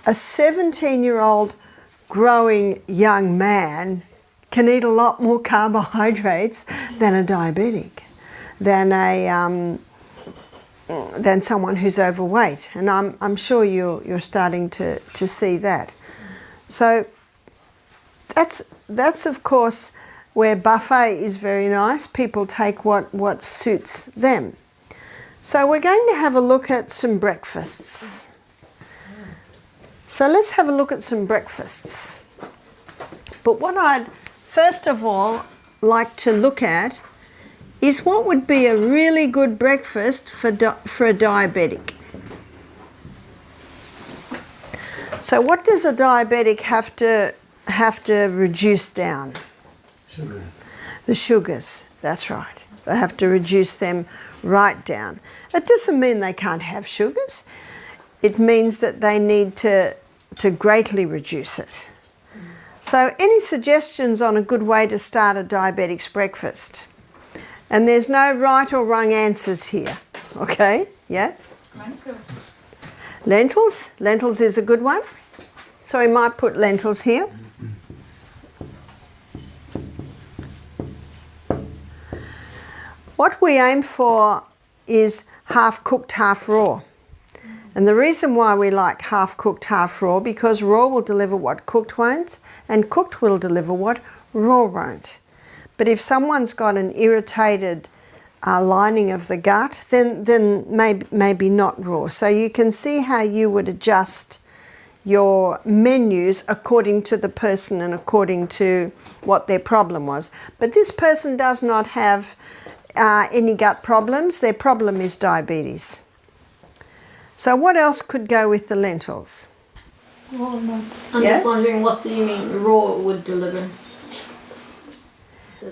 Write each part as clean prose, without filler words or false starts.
a 17-year-old growing young man can eat a lot more carbohydrates than a diabetic, than someone who's overweight. And I'm sure you're starting to see that. So that's of course where buffet is very nice. People take what suits them. So we're going to have a look at some breakfasts. So let's have a look at some breakfasts. But what I'd first of all like to look at is what would be a really good breakfast for a diabetic. So what does a diabetic have to reduce down? Sugar. The sugars, that's right. They have to reduce them right down. It doesn't mean they can't have sugars. It means that they need to greatly reduce it. So any suggestions on a good way to start a diabetic's breakfast? And there's no right or wrong answers here, okay? Yeah? Lentils. Lentils is a good one. So we might put lentils here. What we aim for is half cooked, half raw. And the reason why we like half cooked, half raw, because raw will deliver what cooked won't, and cooked will deliver what raw won't. But if someone's got an irritated lining of the gut, then maybe not raw. So you can see how you would adjust your menus according to the person and according to what their problem was. But this person does not have any gut problems. Their problem is diabetes. So what else could go with the lentils? Walnuts. I'm just wondering, what do you mean raw would deliver?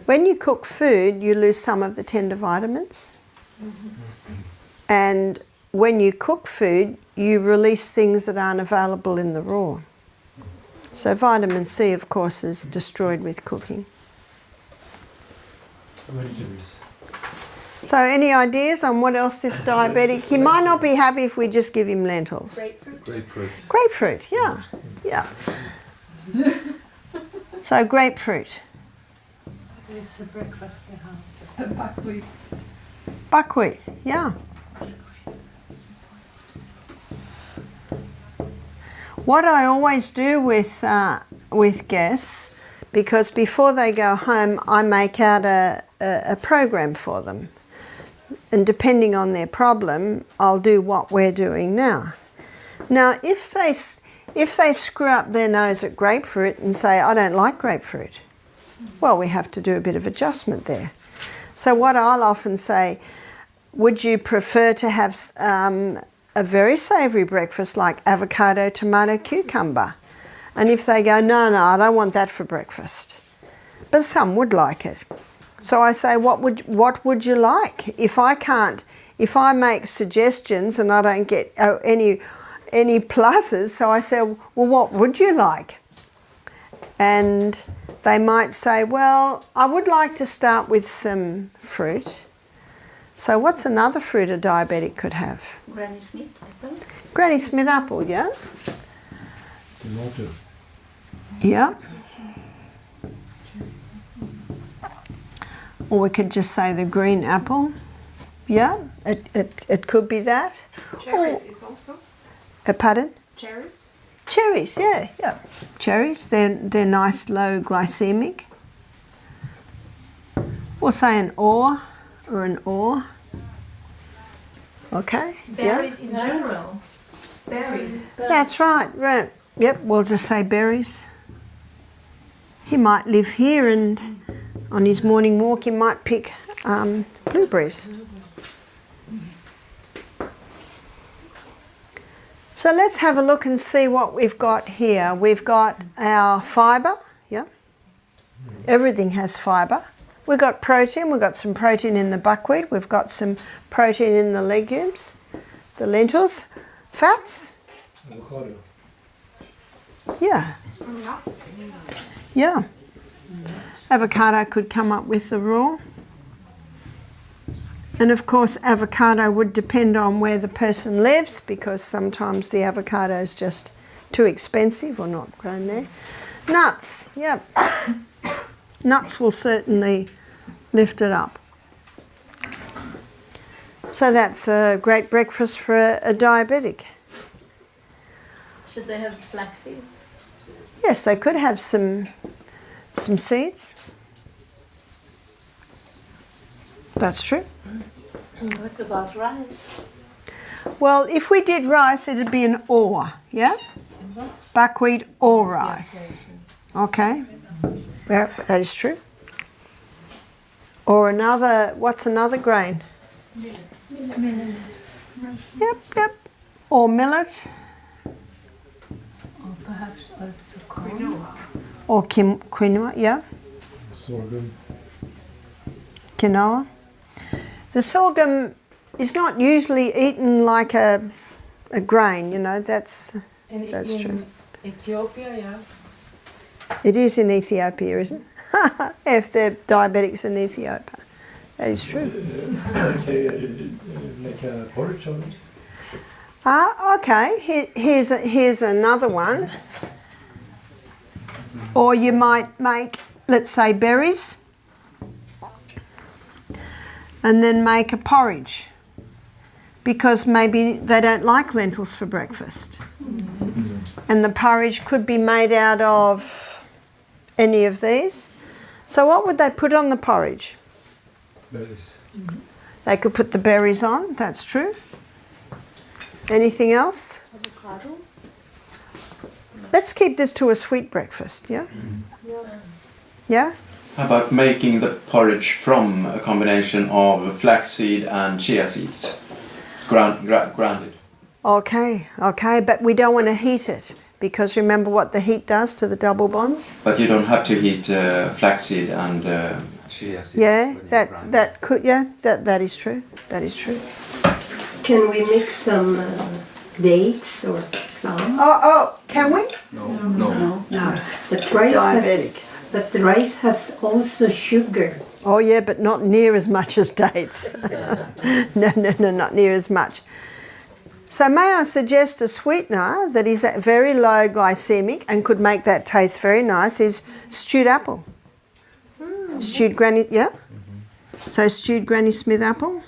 When you cook food, you lose some of the tender vitamins. And when you cook food, you release things that aren't available in the raw. So vitamin C, of course, is destroyed with cooking. Vegetables. So any ideas on what else this diabetic... He might not be happy if we just give him lentils. Grapefruit. Grapefruit, yeah. Yeah. So grapefruit. It's a breakfast you have. Buckwheat. Buckwheat, yeah. What I always do with guests, because before they go home, I make out a program for them. And depending on their problem, I'll do what we're doing now. Now, if they screw up their nose at grapefruit and say, I don't like grapefruit, well, we have to do a bit of adjustment there. So what I'll often say, would you prefer to have a very savoury breakfast like avocado, tomato, cucumber? And if they go, no, I don't want that for breakfast. But some would like it. So I say, what would you like? If I make suggestions and I don't get any pluses, so I say, well, what would you like? And they might say, well, I would like to start with some fruit. So what's another fruit a diabetic could have? Granny Smith apple. Granny Smith apple, yeah? Tomato. Yeah. Or we could just say the green apple. Yeah, it could be that. Cherries is also. Pardon? Cherries. Cherries, yeah. Cherries, they're nice, low glycemic. Or say an or an or. Okay. Berries in general. Berries. That's right. Yep, we'll just say berries. He might live here and on his morning walk he might pick blueberries. So let's have a look and see what we've got here. We've got our fibre, yeah. Everything has fibre. We've got protein. We've got some protein in the buckwheat. We've got some protein in the legumes, the lentils. Fats? Avocado. Yeah. Yeah. Avocado could come up with the raw. And of course avocado would depend on where the person lives, because sometimes the avocado is just too expensive or not grown there. Nuts, yep. Nuts will certainly lift it up. So that's a great breakfast for a diabetic. Should they have flax seeds? Yes, they could have some seeds. That's true. What about rice? Well, if we did rice, it'd be an or, yeah? Buckwheat or rice. Okay. Yeah, that is true. Or another, what's another grain? Millet. Yep. Or millet. Or perhaps also corn. Or quinoa, yeah. Sorghum. Quinoa. The sorghum is not usually eaten like a grain, you know, that's true. Ethiopia, yeah. It is in Ethiopia, isn't it? If they're diabetics in Ethiopia. That is true. Make a porridge of it. Okay, here's another one. Or you might make, let's say, berries and then make a porridge because maybe they don't like lentils for breakfast. And the porridge could be made out of any of these. So what would they put on the porridge? Berries. They could put the berries on, that's true. Anything else? Avocado? Let's keep this to a sweet breakfast, yeah? Yeah? How about making the porridge from a combination of flaxseed and chia seeds? Grounded. Okay, but we don't want to heat it because remember what the heat does to the double bonds? But you don't have to heat flaxseed and chia seeds. Yeah, when you grind that could, yeah, that is true. That is true. Can we mix some dates or plum? Oh, can we? No. No. The rice Diabetic. but the rice has also sugar. Oh yeah, but not near as much as dates. No, not near as much. So may I suggest a sweetener that is at very low glycemic and could make that taste very nice is stewed apple. Stewed Granny, yeah? So stewed Granny Smith apple.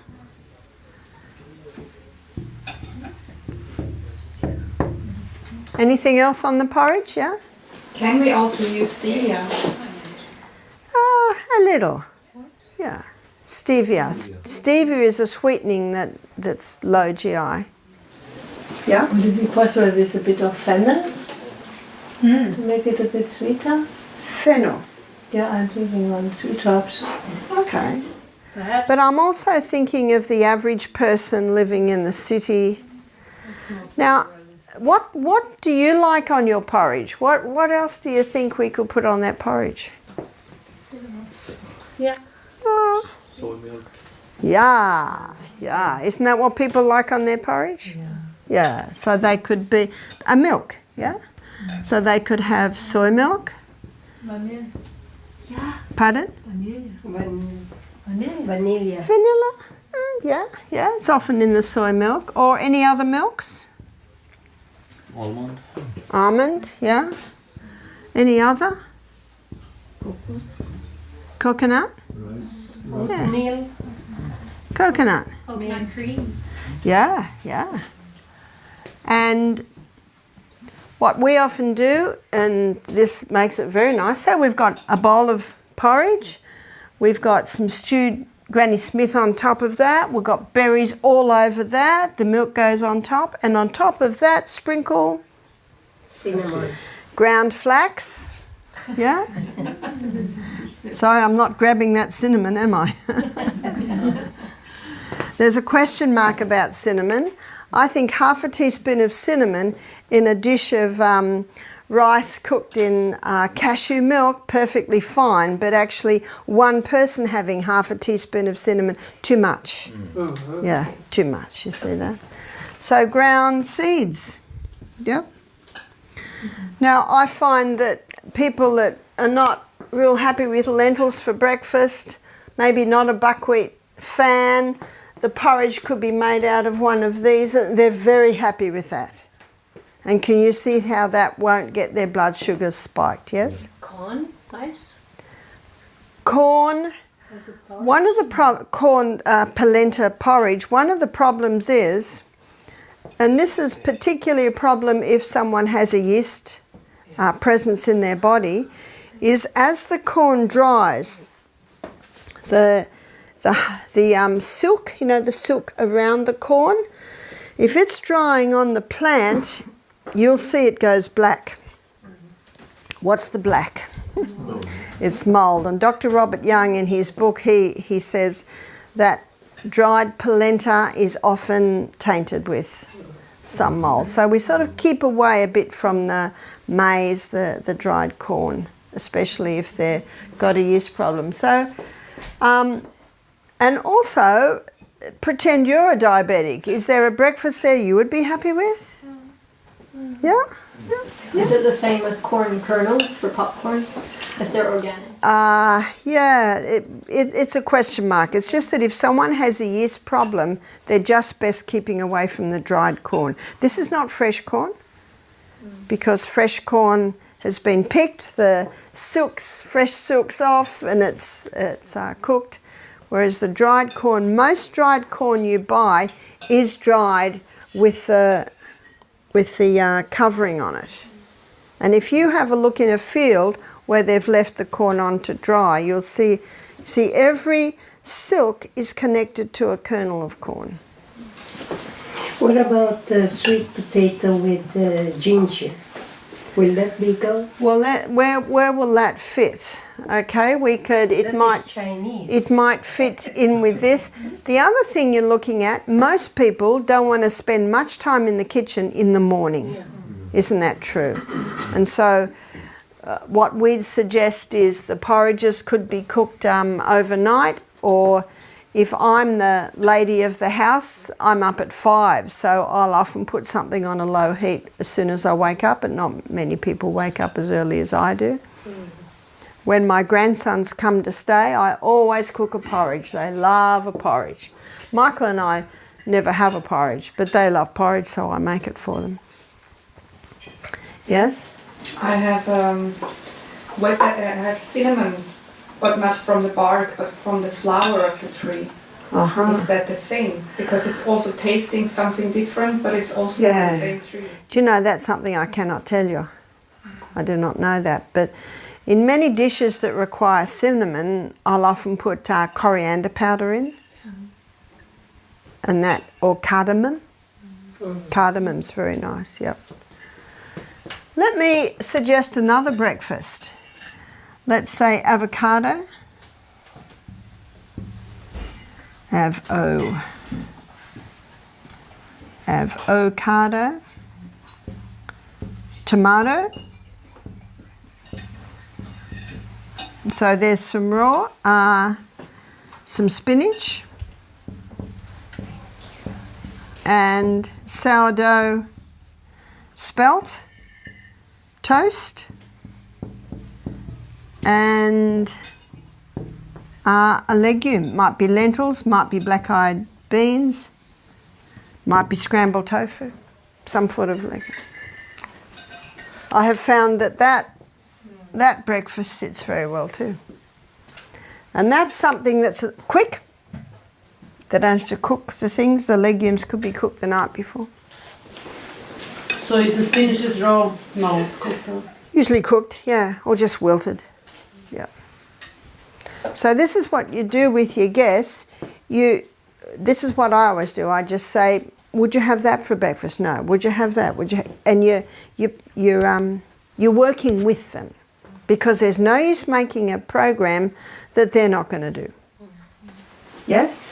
Anything else on the porridge, yeah? Can we also use stevia? A little, yeah. Stevia. Stevia is a sweetening that's low GI. Yeah? Would it be possible with a bit of fennel to make it a bit sweeter? Fennel. Yeah, I'm thinking on 3 drops. Okay. Perhaps. But I'm also thinking of the average person living in the city. Now, what do you like on your porridge? What else do you think we could put on that porridge? Yeah. Oh, Soy milk. yeah. Isn't that what people like on their porridge? Yeah. So they could be a milk, yeah? So they could have soy milk. Vanilla. Pardon? Vanilla. Vanilla. Vanilla? Yeah. It's often in the soy milk. Or any other milks? Almond. Almond, yeah. Any other? Coconut? Rice. Yeah. Meal. Coconut. Coconut cream. Yeah. And what we often do, and this makes it very nice, so we've got a bowl of porridge, we've got some stewed Granny Smith on top of that, we've got berries all over that, the milk goes on top, and on top of that sprinkle Cinnamon. ground flax. Yeah? Sorry, I'm not grabbing that cinnamon, am I? There's a question mark about cinnamon. I think half a teaspoon of cinnamon in a dish of rice cooked in cashew milk, perfectly fine, but actually one person having half a teaspoon of cinnamon, too much. Yeah, too much, you see that? So ground seeds, yep. Now I find that people that are not real happy with lentils for breakfast, maybe not a buckwheat fan, the porridge could be made out of one of these, and they're very happy with that. And can you see how that won't get their blood sugars spiked, yes? Corn, nice. Corn, one of the corn polenta porridge, one of the problems is, and this is particularly a problem if someone has a yeast presence in their body, is as the corn dries, the silk, you know, the silk around the corn, if it's drying on the plant, you'll see it goes black. What's the black? It's mould. And Dr. Robert Young, in his book, he says that dried polenta is often tainted with some mould. So we sort of keep away a bit from the maize, the dried corn, especially if they've got a yeast problem. So, and also, pretend you're a diabetic. Is there a breakfast there you would be happy with? Yeah? Is it the same with corn kernels for popcorn, if they're organic? Yeah, it's a question mark. It's just that if someone has a yeast problem, they're just best keeping away from the dried corn. This is not fresh corn, because fresh corn has been picked, the fresh silk's off, and it's cooked. Whereas the dried corn, most dried corn you buy is dried with the covering on it. And if you have a look in a field where they've left the corn on to dry, you'll see every silk is connected to a kernel of corn. What about the sweet potato with ginger? Will that be go? Well, where will that fit? Okay, it might fit in with this. The other thing you're looking at, most people don't want to spend much time in the kitchen in the morning. Yeah. Isn't that true? And so what we'd suggest is the porridges could be cooked overnight, or if I'm the lady of the house, I'm up at 5, so I'll often put something on a low heat as soon as I wake up, and not many people wake up as early as I do. When my grandsons come to stay, I always cook a porridge. They love a porridge. Michael and I never have a porridge, but they love porridge, so I make it for them. Yes? I have cinnamon, but not from the bark, but from the flower of the tree. Uh-huh. Is that the same? Because it's also tasting something different, but it's also the same tree. Do you know, that's something I cannot tell you. I do not know that. But in many dishes that require cinnamon, I'll often put coriander powder in, and that, or cardamom. Cardamom's very nice, yep. Let me suggest another breakfast. Let's say avocado. Avocado. Tomato. So there's some raw, some spinach, and sourdough spelt, toast, and a legume. Might be lentils, might be black-eyed beans, might be scrambled tofu, some sort of legume. I have found that breakfast sits very well too. And that's something that's quick. They don't have to cook the things. The legumes could be cooked the night before. So if the spinach is raw, no, it's cooked up. Usually cooked, yeah, or just wilted. Yeah. So this is what you do with your guests. This is what I always do. I just say, would you have that for breakfast? No. Would you have that? Would you? And you're working with them, because there's no use making a program that they're not going to do. Yes?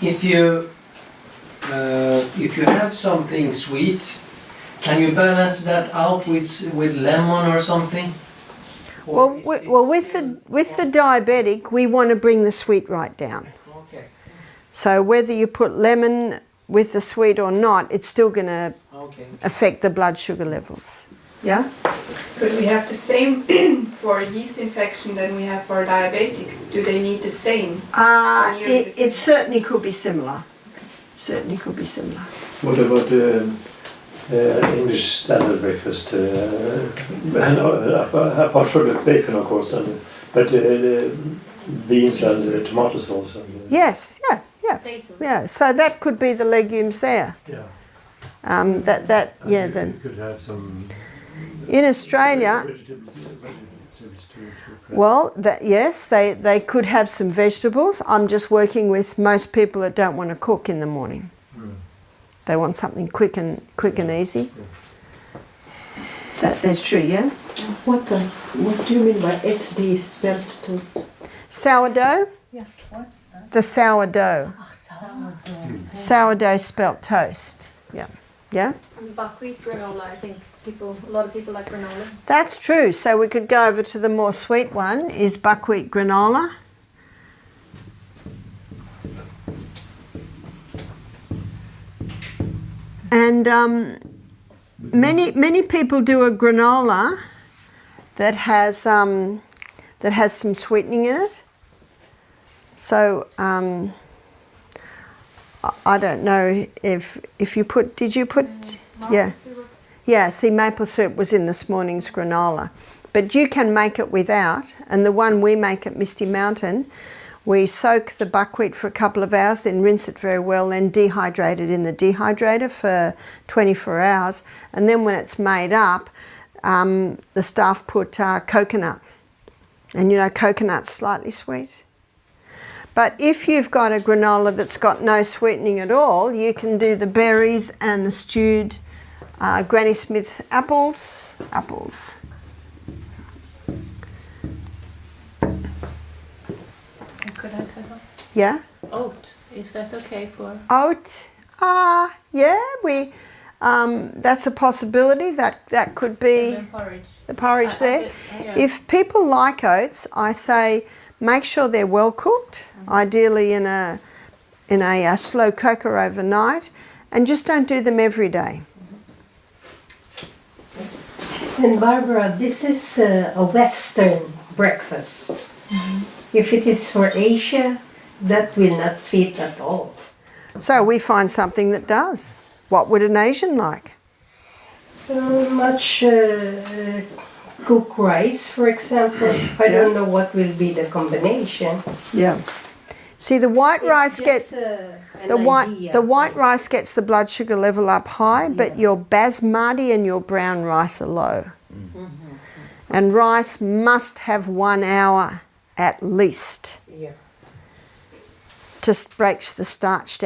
If you have something sweet, can you balance that out with lemon or something? Or with the diabetic, we want to bring the sweet right down. Okay. So whether you put lemon with the sweet or not, it's still going to affect the blood sugar levels. Yeah? But we have the same for a yeast infection than we have for a diabetic. Do they need the same? It certainly could be similar. Certainly could be similar. What about English standard breakfast, apart from the bacon, of course, but beans and tomato sauce. Yes, yeah. Potatoes. Yeah, so that could be the legumes there. Yeah. Then You could have some in Australia, vegetables to well, yes, they could have some vegetables. I'm just working with most people that don't want to cook in the morning. They want something quick and easy. That's true, yeah. What do you mean by SD spelt toast? Sourdough. Yeah. What? The sourdough. Sourdough. Sourdough spelt toast. Yeah. Yeah. And buckwheat granola, I think a lot of people like granola. That's true. So we could go over to the more sweet one, is buckwheat granola. And many people do a granola that has some sweetening in it. So I don't know if you put. Did you put? Yeah. Yeah. See, maple syrup was in this morning's granola, but you can make it without. And the one we make at Misty Mountain, we soak the buckwheat for a couple of hours, then rinse it very well, then dehydrate it in the dehydrator for 24 hours. And then when it's made up, the staff put coconut. And you know, coconut's slightly sweet. But if you've got a granola that's got no sweetening at all, you can do the berries and the stewed Granny Smith apples. Could I say that? Yeah? Oat. Is that okay for? Oat. Yeah, that's a possibility. That could be Porridge. the porridge there. Yeah. If people like oats, I say make sure they're well cooked, ideally in a slow cooker overnight, and just don't do them every day. And Barbara, this is a Western breakfast. If it is for Asia, that will not fit at all. So we find something that does. What would an Asian like? Much cooked rice, for example. I don't know what will be the combination. Yeah. See, the white rice gets the white rice gets the blood sugar level up high, but your basmati and your brown rice are low. And rice must have 1 hour at least to break the starch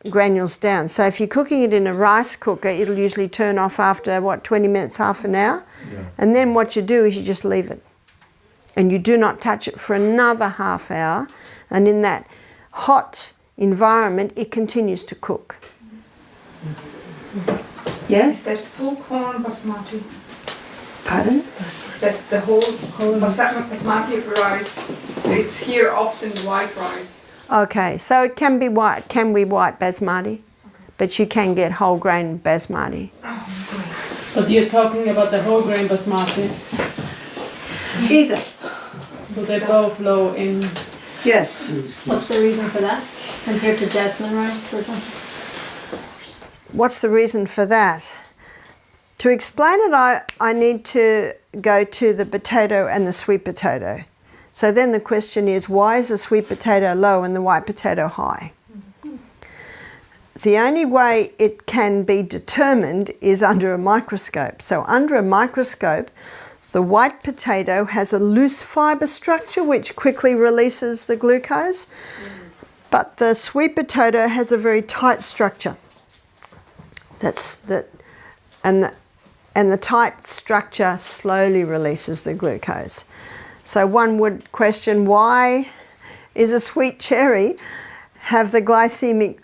granules down. So if you're cooking it in a rice cooker, it'll usually turn off after, 20 minutes, half an hour. Yeah. And then what you do is you just leave it. And you do not touch it for another half hour. And in that hot environment, it continues to cook. Yes? Is that full corn basmati? Pardon? Is that the whole basmati rice? It's here often white rice. Okay, so it can be white basmati, but you can get whole grain basmati. But you're talking about the whole grain basmati. Either. So they both low in. Yes. What's the reason for that compared to jasmine rice, for example? What's the reason for that? To explain it, I need to go to the potato and the sweet potato. So then the question is, why is the sweet potato low and the white potato high? The only way it can be determined is under a microscope. So under a microscope, the white potato has a loose fibre structure which quickly releases the glucose, but the sweet potato has a very tight structure. And the tight structure slowly releases the glucose. So one would question, why is a sweet cherry have the glycemic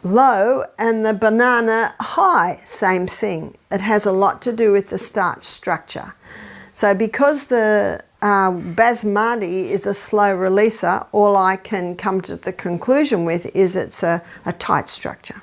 low and the banana high? Same thing. It has a lot to do with the starch structure. So because the basmati is a slow releaser, all I can come to the conclusion with is it's a tight structure.